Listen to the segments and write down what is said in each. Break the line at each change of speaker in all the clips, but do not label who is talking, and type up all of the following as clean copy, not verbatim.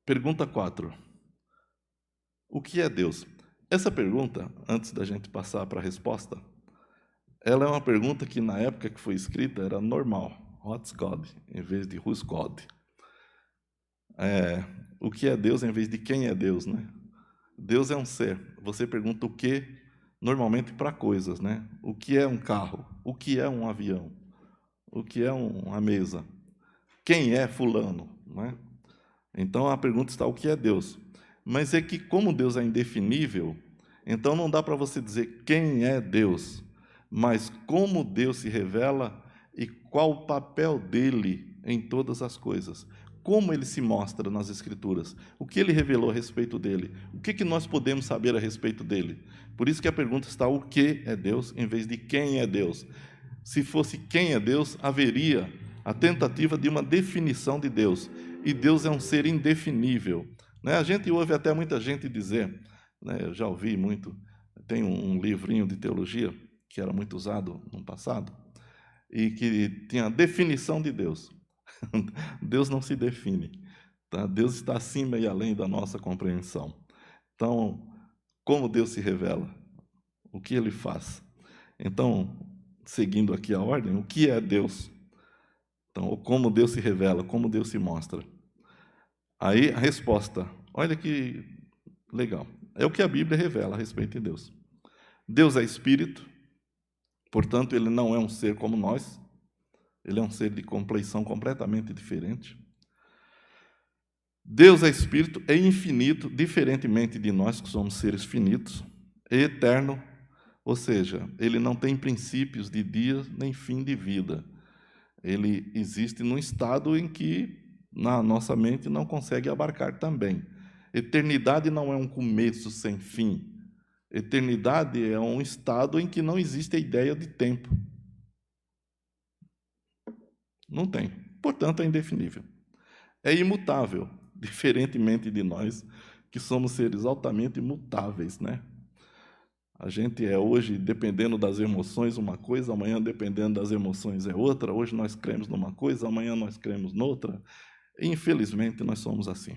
Pergunta 4. O que é Deus? Essa pergunta, antes da gente passar para a resposta, ela é uma pergunta que na época que foi escrita era normal. What's God? Em vez de who's God. O que é Deus em vez de quem é Deus, né? Deus é um ser. Você pergunta o que normalmente para coisas, né? O que é um carro? O que é um avião? O que é uma mesa? Quem é fulano, né? Então a pergunta está: o que é Deus? Mas é que, como Deus é indefinível, então não dá para você dizer quem é Deus, mas como Deus se revela e qual o papel dele em todas as coisas. Como ele se mostra nas Escrituras, o que ele revelou a respeito dele, o que nós podemos saber a respeito dele. Por isso que a pergunta está: o que é Deus, em vez de quem é Deus. Se fosse quem é Deus, haveria a tentativa de uma definição de Deus. E Deus é um ser indefinível. Né? A gente ouve até muita gente dizer, né, eu já ouvi muito, tem um livrinho de teologia que era muito usado no passado, e que tinha a definição de Deus. Deus não se define. Tá? Deus está acima e além da nossa compreensão. Então, como Deus se revela? O que ele faz? Então, seguindo aqui a ordem, o que é Deus? Então, como Deus se revela, como Deus se mostra. Aí a resposta, olha que legal, é o que a Bíblia revela a respeito de Deus. Deus é espírito, portanto, ele não é um ser como nós, ele é um ser de compleição completamente diferente. Deus é espírito, é infinito, diferentemente de nós que somos seres finitos, é eterno, ou seja, ele não tem princípios de dias nem fim de vida. Ele existe num estado em que na nossa mente não consegue abarcar também. Eternidade não é um começo sem fim. Eternidade é um estado em que não existe a ideia de tempo. Não tem. Portanto, é indefinível. É imutável, diferentemente de nós, que somos seres altamente mutáveis, né? A gente é hoje, dependendo das emoções, uma coisa, amanhã, dependendo das emoções, é outra. Hoje nós cremos numa coisa, amanhã nós cremos noutra. Infelizmente, nós somos assim.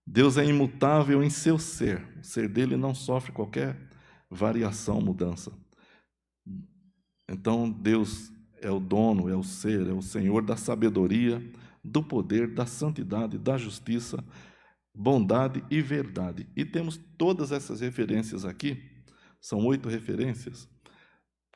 Deus é imutável em seu ser. O ser dele não sofre qualquer variação, mudança. Então, Deus é o dono, é o ser, é o Senhor da sabedoria, do poder, da santidade, da justiça, bondade e verdade. E temos todas essas referências aqui, são 8 referências,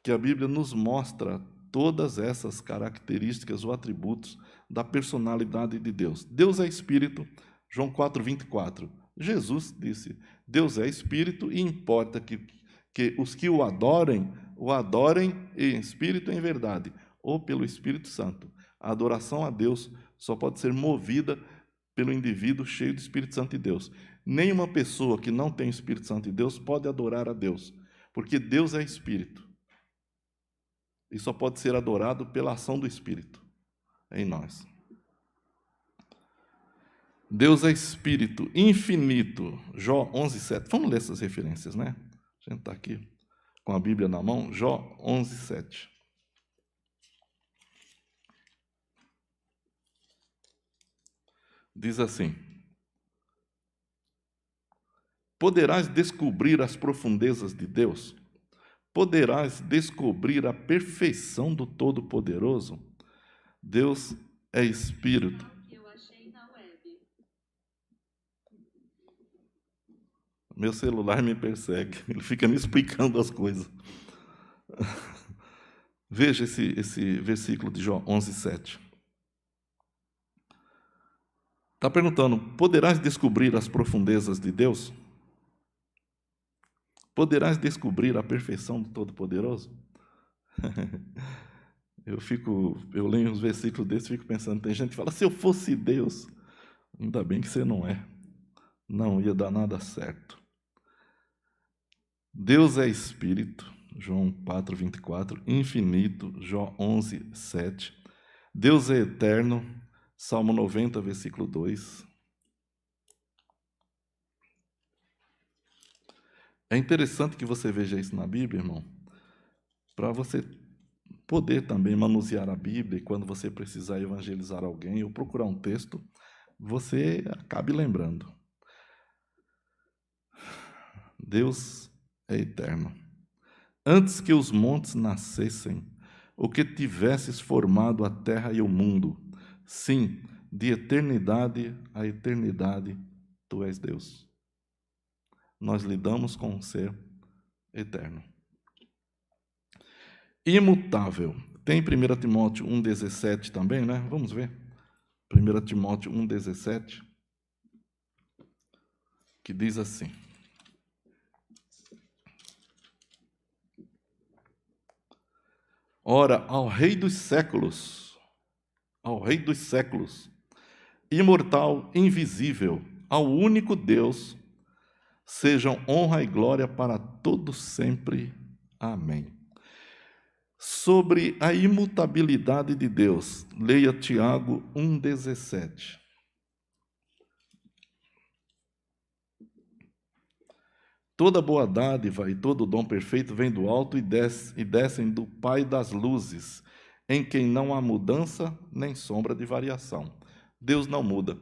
que a Bíblia nos mostra todas essas características ou atributos da personalidade de Deus. Deus é espírito, João 4:24. Jesus disse: Deus é espírito e importa que os que o adorem em espírito e em verdade, ou pelo Espírito Santo. A adoração a Deus só pode ser movida pelo indivíduo cheio do Espírito Santo de Deus. Nenhuma pessoa que não tem o Espírito Santo de Deus pode adorar a Deus, porque Deus é espírito. E só pode ser adorado pela ação do Espírito em nós. Deus é Espírito infinito. Jó 11:7. Vamos ler essas referências, né? A gente está aqui com a Bíblia na mão. Jó 11:7. Diz assim: poderás descobrir as profundezas de Deus? Poderás descobrir a perfeição do Todo-Poderoso? Deus é Espírito. Meu celular me persegue, ele fica me explicando as coisas. Veja esse versículo de Jó 11:7. Está perguntando: poderás descobrir as profundezas de Deus? Poderás descobrir a perfeição do Todo-Poderoso? Eu leio uns versículos desses e fico pensando, tem gente que fala: se eu fosse Deus, ainda bem que você não é. Não ia dar nada certo. Deus é Espírito, João 4:24, infinito, Jó 11:7. Deus é eterno, Salmo 90, versículo 2. É interessante que você veja isso na Bíblia, irmão, para você poder também manusear a Bíblia e quando você precisar evangelizar alguém ou procurar um texto, você acabe lembrando. Deus é eterno. Antes que os montes nascessem, ou que tivesses formado a terra e o mundo, sim, de eternidade a eternidade, tu és Deus. Nós lidamos com um ser eterno. Imutável. Tem 1 Timóteo 1,17 também, né? Vamos ver. 1 Timóteo 1,17, que diz assim: Ora, ao Rei dos séculos, imortal, invisível, ao único Deus, sejam honra e glória para todos sempre. Amém. Sobre a imutabilidade de Deus, leia Tiago 1,17. Toda boa dádiva e todo dom perfeito vem do alto e descem do Pai das luzes, em quem não há mudança nem sombra de variação. Deus não muda.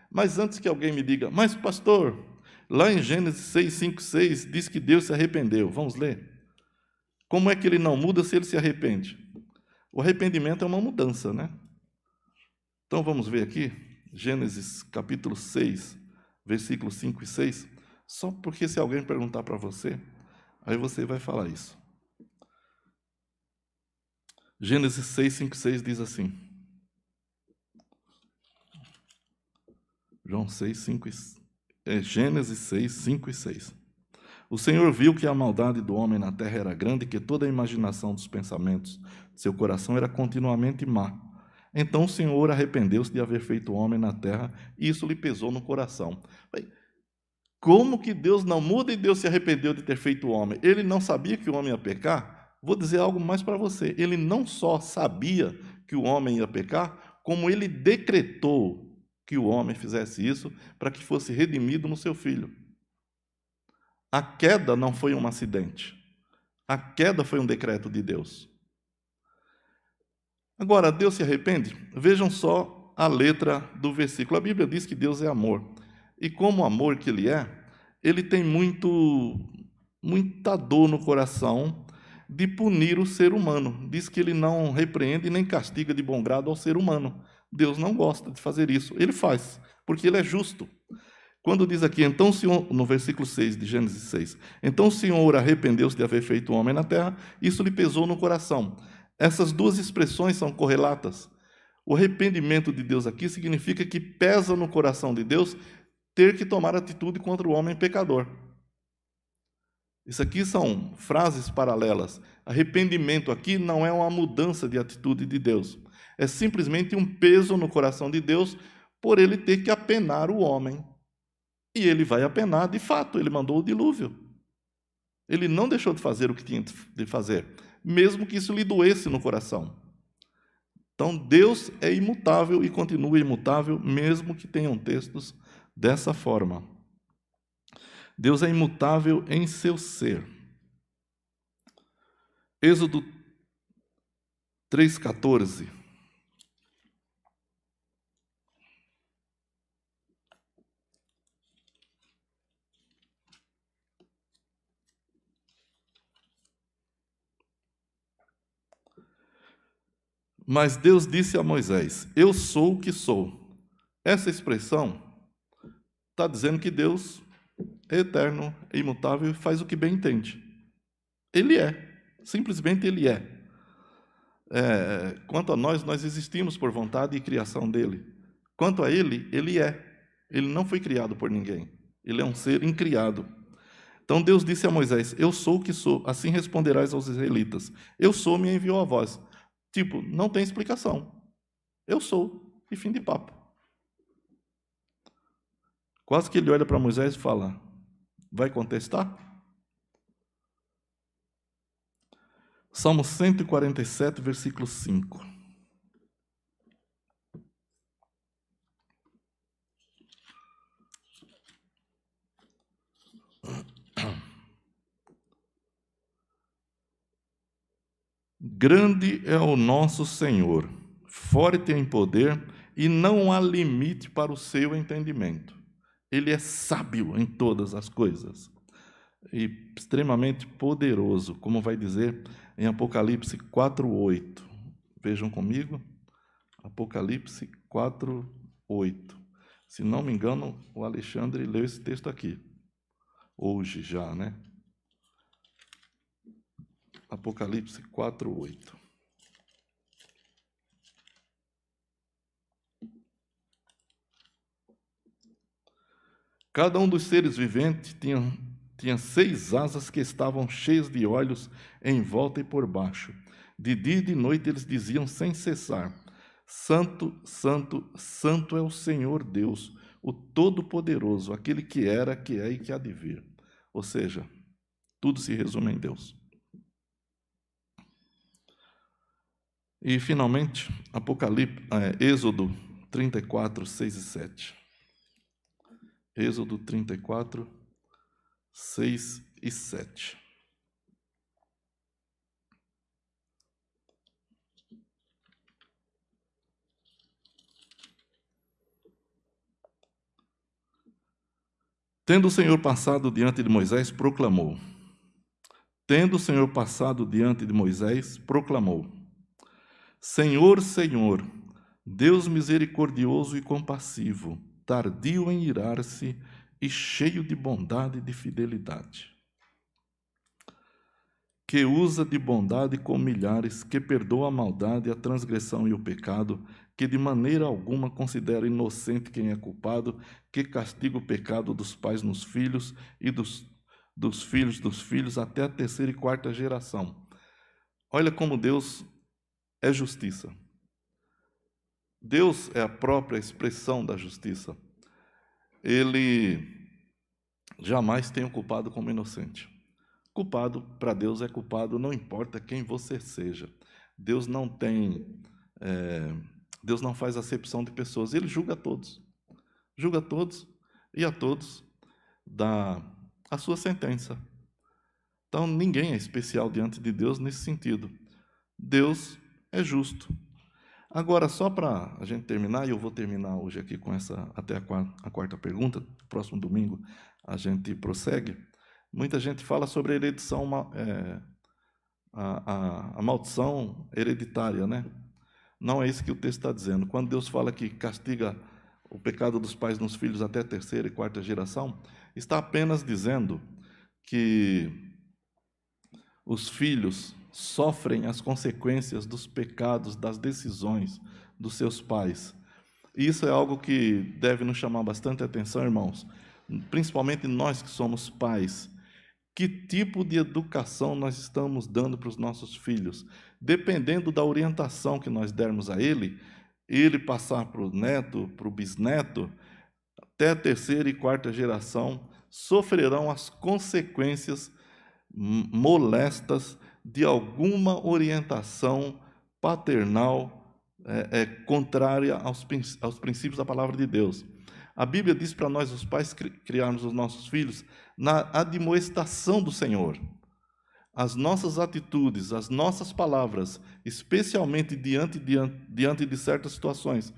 Mas antes que alguém me diga, mas pastor, lá em Gênesis 6, 5, 6, diz que Deus se arrependeu. Vamos ler? Como é que ele não muda se ele se arrepende? O arrependimento é uma mudança, né? Então vamos ver aqui, Gênesis capítulo 6, versículos 5 e 6, só porque se alguém perguntar para você, aí você vai falar isso. Gênesis 6, 5 e 6 diz assim. Gênesis 6, 5 e 6. O Senhor viu que a maldade do homem na terra era grande e que toda a imaginação dos pensamentos de seu coração era continuamente má. Então o Senhor arrependeu-se de haver feito o homem na terra e isso lhe pesou no coração. Como que Deus não muda e Deus se arrependeu de ter feito o homem? Ele não sabia que o homem ia pecar? Vou dizer algo mais para você. Ele não só sabia que o homem ia pecar, como ele decretou que o homem fizesse isso para que fosse redimido no seu filho. A queda não foi um acidente. A queda foi um decreto de Deus. Agora, Deus se arrepende? Vejam só a letra do versículo. A Bíblia diz que Deus é amor. E como amor que ele tem muita dor no coração de punir o ser humano. Diz que ele não repreende nem castiga de bom grado ao ser humano. Deus não gosta de fazer isso. Ele faz, porque ele é justo. Quando diz aqui, então o Senhor, no versículo 6 de Gênesis 6, então o Senhor arrependeu-se de haver feito o homem na terra, isso lhe pesou no coração. Essas duas expressões são correlatas. O arrependimento de Deus aqui significa que pesa no coração de Deus ter que tomar atitude contra o homem pecador. Isso aqui são frases paralelas. Arrependimento aqui não é uma mudança de atitude de Deus. É simplesmente um peso no coração de Deus por ele ter que apenar o homem. E ele vai apenar, de fato, ele mandou o dilúvio. Ele não deixou de fazer o que tinha de fazer, mesmo que isso lhe doesse no coração. Então, Deus é imutável e continua imutável, mesmo que tenham textos dessa forma. Deus é imutável em seu ser. Êxodo 3,14. Mas Deus disse a Moisés, eu sou o que sou. Essa expressão está dizendo que Deus é eterno, é imutável e faz o que bem entende. Ele é, simplesmente ele é. Quanto a nós existimos por vontade e criação dele. Quanto a ele, ele é. Ele não foi criado por ninguém. Ele é um ser incriado. Então Deus disse a Moisés, eu sou o que sou, assim responderás aos israelitas. Eu sou, me enviou a vós. Tipo, não tem explicação. Eu sou, e fim de papo. Quase que ele olha para Moisés e fala, vai contestar? Salmo 147, versículo 5. Grande é o nosso Senhor, forte em poder e não há limite para o seu entendimento. Ele é sábio em todas as coisas e extremamente poderoso, como vai dizer em Apocalipse 4:8. Vejam comigo, Apocalipse 4:8. Se não me engano, o Alexandre leu esse texto aqui, hoje já, né? Apocalipse 4:8. Cada um dos seres viventes tinha 6 asas que estavam cheias de olhos em volta e por baixo. De dia e de noite eles diziam sem cessar: Santo, Santo, Santo é o Senhor Deus, o Todo-Poderoso, aquele que era, que é e que há de vir. Ou seja, tudo se resume em Deus. E, finalmente, Êxodo 34, 6 e 7. Êxodo 34, 6 e 7. Tendo o Senhor passado diante de Moisés, proclamou. Tendo o Senhor passado diante de Moisés, proclamou: Senhor, Senhor, Deus misericordioso e compassivo, tardio em irar-se e cheio de bondade e de fidelidade, que usa de bondade com milhares, que perdoa a maldade, a transgressão e o pecado, que de maneira alguma considera inocente quem é culpado, que castiga o pecado dos pais nos filhos e dos filhos dos filhos até a 3ª e 4ª geração. Olha como Deus é justiça. Deus é a própria expressão da justiça. Ele jamais tem o culpado como inocente. Culpado, para Deus, é culpado, não importa quem você seja. Deus não Deus não faz acepção de pessoas, Ele julga todos. Julga todos e a todos dá a sua sentença. Então, ninguém é especial diante de Deus nesse sentido. Deus é justo. Agora, só para a gente terminar, e eu vou terminar hoje aqui com essa até a 4ª pergunta, próximo domingo a gente prossegue. Muita gente fala sobre a heredição, a maldição hereditária, né? Não é isso que o texto está dizendo. Quando Deus fala que castiga o pecado dos pais nos filhos até a 3ª e 4ª geração, está apenas dizendo que os filhos sofrem as consequências dos pecados, das decisões dos seus pais. E isso é algo que deve nos chamar bastante atenção, irmãos, principalmente nós que somos pais. Que tipo de educação nós estamos dando para os nossos filhos? Dependendo da orientação que nós dermos a ele passar para o neto, para o bisneto, até a 3ª e 4ª geração, sofrerão as consequências molestas de alguma orientação paternal contrária aos princípios da palavra de Deus. A Bíblia diz para nós, os pais, criarmos os nossos filhos na admoestação do Senhor. As nossas atitudes, as nossas palavras, especialmente diante de certas situações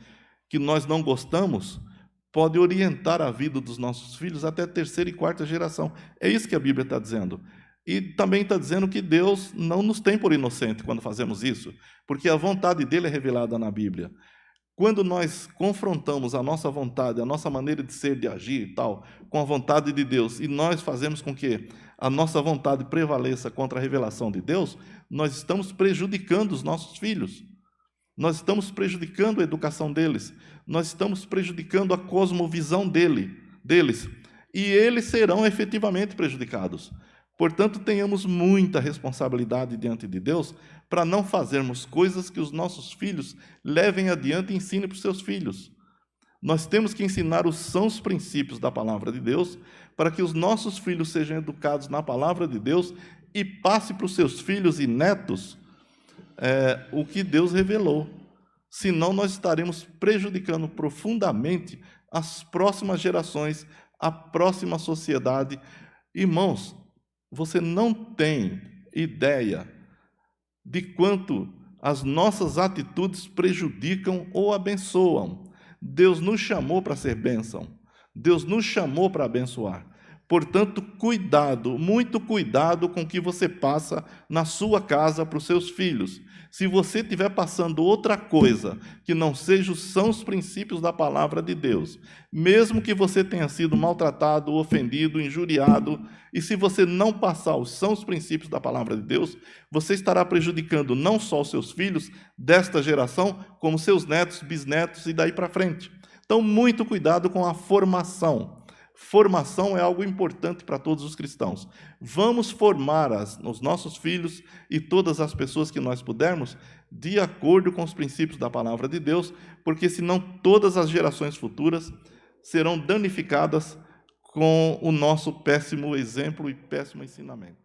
que nós não gostamos, pode orientar a vida dos nossos filhos até a 3ª e 4ª geração. É isso que a Bíblia está dizendo. E também está dizendo que Deus não nos tem por inocente quando fazemos isso, porque a vontade dele é revelada na Bíblia. Quando nós confrontamos a nossa vontade, a nossa maneira de ser, de agir e tal, com a vontade de Deus, e nós fazemos com que a nossa vontade prevaleça contra a revelação de Deus, nós estamos prejudicando os nossos filhos. Nós estamos prejudicando a educação deles. Nós estamos prejudicando a cosmovisão deles. E eles serão efetivamente prejudicados. Portanto, tenhamos muita responsabilidade diante de Deus para não fazermos coisas que os nossos filhos levem adiante e ensinem para os seus filhos. Nós temos que ensinar os sãos princípios da palavra de Deus para que os nossos filhos sejam educados na palavra de Deus e passe para os seus filhos e netos o que Deus revelou. Senão, nós estaremos prejudicando profundamente as próximas gerações, a próxima sociedade. Irmãos, você não tem ideia de quanto as nossas atitudes prejudicam ou abençoam. Deus nos chamou para ser bênção. Deus nos chamou para abençoar. Portanto, cuidado, muito cuidado com o que você passa na sua casa para os seus filhos. Se você estiver passando outra coisa que não são os princípios da palavra de Deus, mesmo que você tenha sido maltratado, ofendido, injuriado, e se você não passar são os princípios da palavra de Deus, você estará prejudicando não só os seus filhos desta geração, como seus netos, bisnetos e daí para frente. Então, muito cuidado com a formação. Formação é algo importante para todos os cristãos. Vamos formar os nossos filhos e todas as pessoas que nós pudermos de acordo com os princípios da palavra de Deus, porque senão todas as gerações futuras serão danificadas com o nosso péssimo exemplo e péssimo ensinamento.